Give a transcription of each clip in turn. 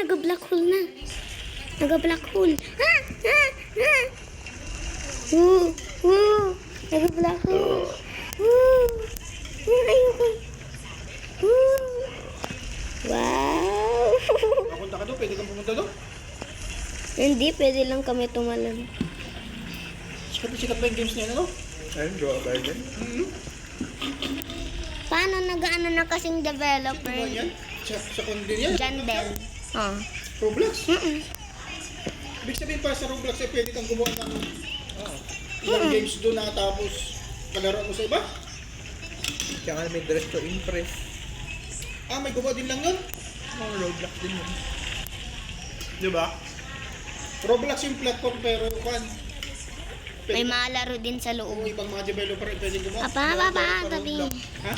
Naga-black hole na. Naga-black hole. Ha! Ha! Ha! Naga-black hole. Ayoko. Wow! Papunta ka doon? Pwede kang pumunta doon? Hindi, pwede lang kami tumalon. Sikat ba yung games na yun, ano? Ayun, draw a garden. Paano nag-ano na kasing developer? Ano yan? Sa kundi yan? Jandel. Oh. Roblox? Ibig sabihin pa sa Roblox ay pwede kang gumawa ng ilang games doon na tapos palaro mo sa iba? Kaya may dress to impress. May gumawa din lang yun? Mga Roblox din yun. Di ba? Roblox yung platform pero kan May malaro din sa kung loob. ibang mga developer ay pwede gumawa. Apa, tabi. Ha?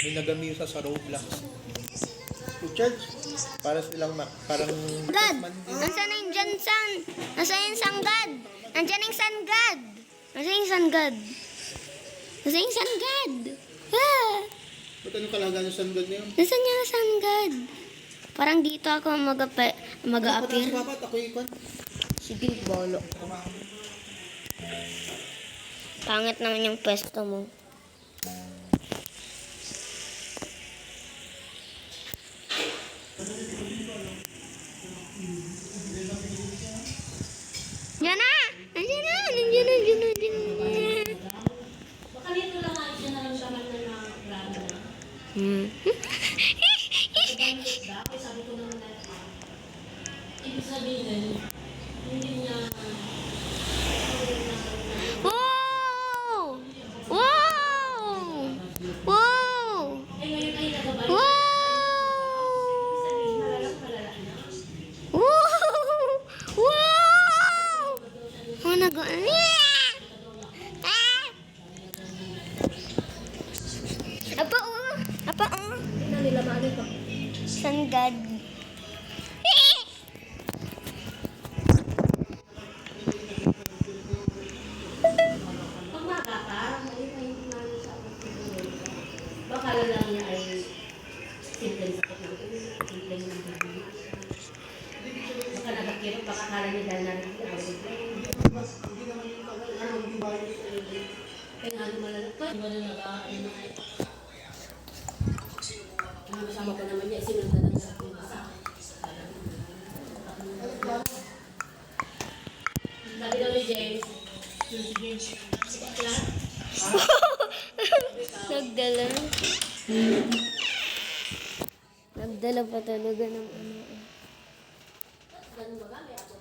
May nagamisa sa Roblox. To charge? Para silang parang... God! Nasaan na yung Jansan? Nasaan yung Sanggad? Nandiyan yung Sangad! Nasaan yung Sangad? Nasaan yung Sangad? Ah! Ba't anong kalaga ng sandal na yun? Nasaan yung Sangad? Parang dito ako mag-a-appear. Dapat ako ikon. Sige, bolo. Pangit naman yung pwesto mo. Yan na! Nandiyan na! Baka dito lang ay siya na lang siya man na grado na. Bakit sabi ko naman na ibig sabihin, hindi niya Wow! Wow! Wow! eh ngayon ay nagabay. Wow! Sabihin, malala na. Wow! Wow! Oh, Apa, Hindi na nila maano pa. Sanggad. Pag makaka, may sa baka lang niya ay simpleng sakit ng ulo, simpleng ng bibig. Baka nagkakirot, baka kala niya dahil narin siya. Kaya nga lumalala pa. Di ba na nag-aayon na ay kasama ko naman niya, sinundan lang sa akin. Sabi daw ni James, Nagdala. Nagdala pa talaga ng ano. ganun ba? May ako